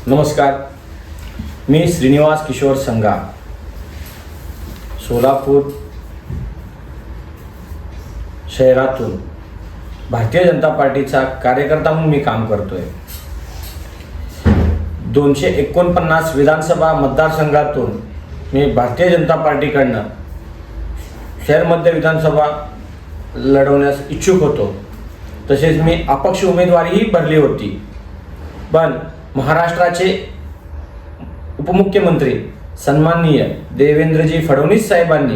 नमस्कार, मी श्रीनिवास किशोर संगा, सोलापूर शहरातून भारतीय जनता पार्टीचा कार्यकर्ता म्हणून मी काम करतोय। 249 विधानसभा मतदारसंघातून मी भारतीय जनता पार्टीकडनं शहर मध्य विधानसभा लढवण्यास इच्छुक होतो। तसेच मी अपक्ष उमेदवारीही भरली होती, पण महाराष्ट्राचे उपमुख्यमंत्री सन्माननीय देवेंद्रजी फडणवीस साहेबांनी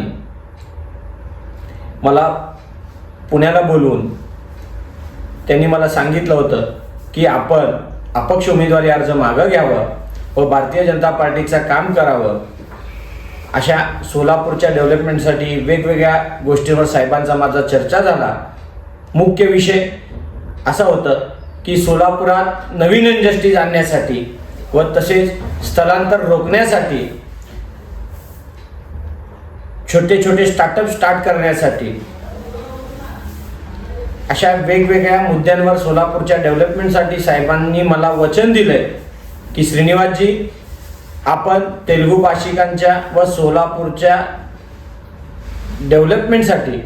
मला पुण्याला बोलवून त्यांनी मला सांगितलं होतं की आपण अपक्ष उमेदवारी अर्ज मागं घ्यावं व भारतीय जनता पार्टीचं काम करावं। अशा सोलापूरच्या डेव्हलपमेंटसाठी वेगवेगळ्या गोष्टींवर साहेबांचा माझा चर्चा झाला। मुख्य विषय असा होता की सोलापुरात नवीन इंडस्ट्रीज आणण्यासाठी व तसेच स्थलांतर रोखण्यासाठी, छोटे छोटे स्टार्टअप स्टार्ट करण्यासाठी अशा वेगवेगळ्या मुद्द्यांवर सोलापूरच्या डेव्हलपमेंटसाठी साहेबांनी मला वचन दिले की श्रीनिवासजी, आपण तेलुगू भाषिकांच्या व सोलापूरच्या डेव्हलपमेंटसाठी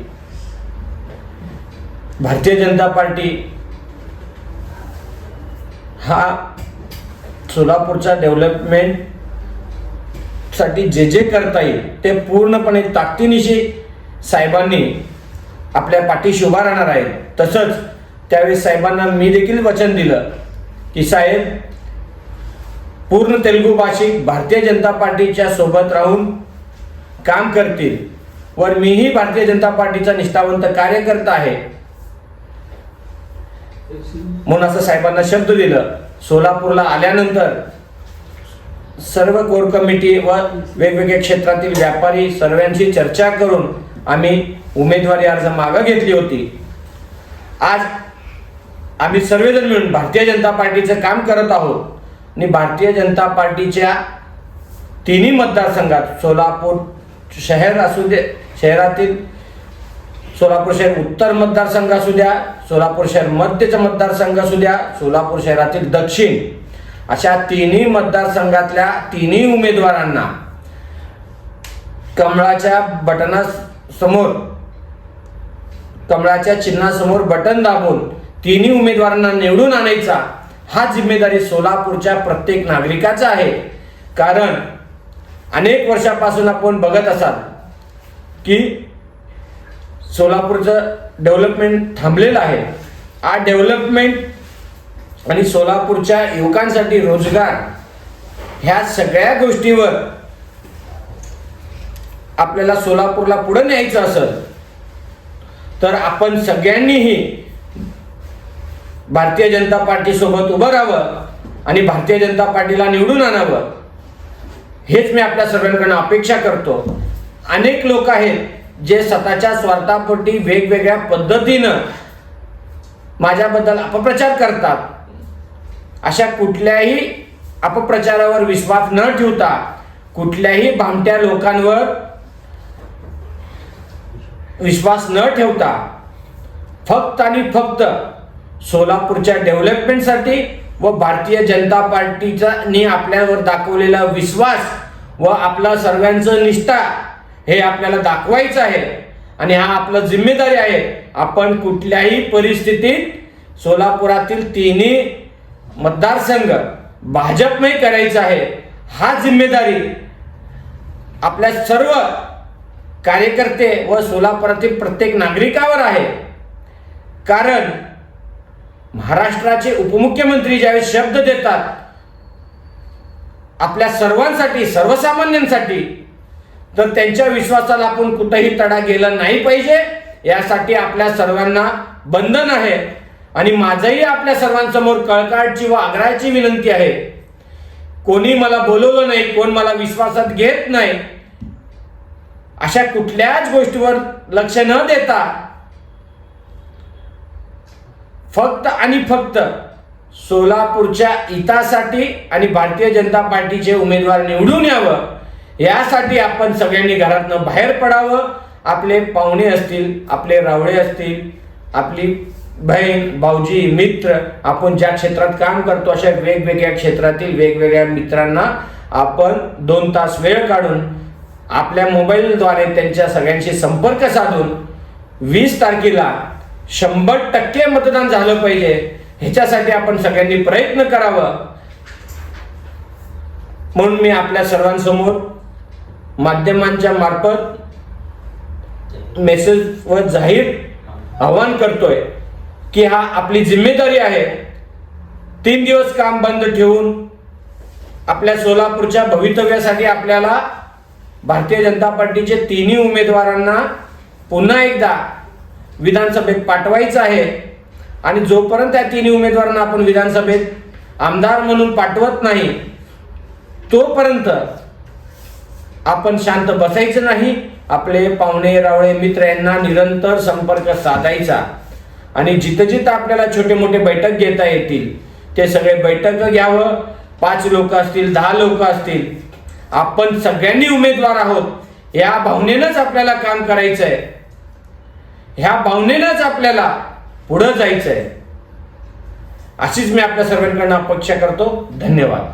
भारतीय जनता पार्टी हा सोलापूरच्या डेव्हलपमेंटसाठी जे करता येईल ते पूर्णपणे ताकदीनिशी साहेबांनी आपल्या पाठीशी उभा राहणार आहे। तसंच त्यावेळेस साहेबांना मी देखील वचन दिलं की साहेब, पूर्ण तेलुगू भाषिक भारतीय जनता पार्टीच्या सोबत राहून काम करतील व मीही भारतीय जनता पार्टीचा निष्ठावंत कार्यकर्ता आहे म्हणून असं साहेबांना शब्द दिलं। सोलापूरला आल्यानंतर सर्व कोर कमिटी व वेगवेगळ्या क्षेत्रातील व्यापारी सर्वांशी चर्चा करून आम्ही उमेदवारी अर्ज मागं घेतली होती। आज आम्ही सर्वजण मिळून भारतीय जनता पार्टीचं काम करत आहोत आणि भारतीय जनता पार्टीच्या तिन्ही मतदारसंघात सोलापूर शहर असू दे, शहरातील सोलापूर शहर उत्तर मतदारसंघ असू द्या, सोलापूर शहर मध्यचा मतदारसंघ असू द्या, सोलापूर शहरातील दक्षिण, अशा तिन्ही मतदारसंघातल्या तिन्ही उमेदवारांना कमळाच्या बटनासमोर, कमळाच्या चिन्हासमोर बटन दाबून तिन्ही उमेदवारांना निवडून आणायचा हा जिम्मेदारी सोलापूरच्या प्रत्येक नागरिकाचा आहे। कारण अनेक वर्षापासून आपण बघत असाल की सोलापूरचं डेव्हलपमेंट थांबलेलं आहे। हा डेव्हलपमेंट आणि सोलापूरच्या युवकांसाठी रोजगार ह्या सगळ्या गोष्टीवर आपल्याला सोलापूरला पुढे न्यायचं असेल तर आपण सगळ्यांनीही भारतीय जनता पार्टी सोबत उभं राहावं आणि भारतीय जनता पार्टीला निवडून आणावं, हेच मी आपल्या सर्वांकडून अपेक्षा करतो। अनेक लोक आहेत जे स्वतःच्या स्वार्थापोटी वेगवेगळ्या पद्धतीनं माझ्याबद्दल अपप्रचार करतात। अशा कुठल्याही अपप्रचारावर विश्वास न ठेवता, कुठल्याही भामट्या लोकांवर विश्वास न ठेवता, फक्त आणि फक्त सोलापूरच्या डेव्हलपमेंटसाठी व भारतीय जनता पार्टीचा आपल्यावर दाखवलेला विश्वास व आपला सर्वांचं निष्ठा हे आपल्याला दाखवायचं आहे आणि हा आपला जिम्मेदारी आहे। आपण कुठल्याही परिस्थितीत सोलापुरातील तिन्ही मतदारसंघ भाजपमय करायचा आहे। हा जिम्मेदारी आपल्या सर्व कार्यकर्ते व सोलापुरातील प्रत्येक नागरिकावर आहे। कारण महाराष्ट्राचे उपमुख्यमंत्री ज्यावेळेस शब्द देतात आपल्या सर्वांसाठी, सर्वसामान्यांसाठी, तर त्यांच्या विश्वासाला आपण कुठेही तडा गेला नाही पाहिजे, यासाठी आपल्या सर्वांना बंधन आहे। आणि माझंही आपल्या सर्वांसमोर कळकळाची व आग्रहाची विनंती आहे, कोणी मला बोलवलं नाही, कोण मला विश्वासात घेत नाही, अशा कुठल्याच गोष्टीवर लक्ष न देता फक्त आणि फक्त सोलापूरच्या हितासाठी आणि भारतीय जनता पार्टीचे उमेदवार निवडून यावं यासाठी आपण सगळ्यांनी घरातनं बाहेर पडावं। आपले पाहुणे असतील, आपले रावळे असतील, आपली बहीण, भाऊजी, मित्र, आपण ज्या क्षेत्रात काम करतो अशा वेगवेगळ्या क्षेत्रातील वेगवेगळ्या मित्रांना आपण 2 तास वेळ काढून आपल्या मोबाईलद्वारे त्यांच्या सगळ्यांशी संपर्क साधून 20 तारखेला 100% मतदान झालं पाहिजे, ह्याच्यासाठी आपण सगळ्यांनी प्रयत्न करावं. म्हणून मी आपल्या सर्वांसमोर माध्यमांच्या मार्फत मेसेज व जाहीर आवाहन करतोय की हा आपली जिम्मेदारी आहे. 3 दिवस काम बंद ठेवून आपल्या सोलापूरच्या भवितव्यासाठी आपल्याला भारतीय जनता पार्टीचे 3ही उमेदवारांना पुन्हा एकदा विधानसभेत पाठवायचं आहे. आणि जोपर्यंत त्या 3ही उमेदवारांना आपण विधानसभेत आमदार म्हणून पाठवत नाही तोपर्यंत आपण शांत बसायचं नाही. आपले पाहुणे रावळे मित्र यांना निरंतर संपर्क साधायचा आणि जिथं जिथं आपल्याला छोटे मोठे बैठक घेता येतील ते सगळे बैठक घ्यावं. 5 लोक असतील, 10 लोक असतील, आपण सगळ्यांनी उमेदवार आहोत या भावनेनंच आपल्याला काम करायचंय. ह्या भावनेनंच आपल्याला पुढे जायचंय. अशीच मी आपल्या सर्वांकडून अपेक्षा करतो. धन्यवाद.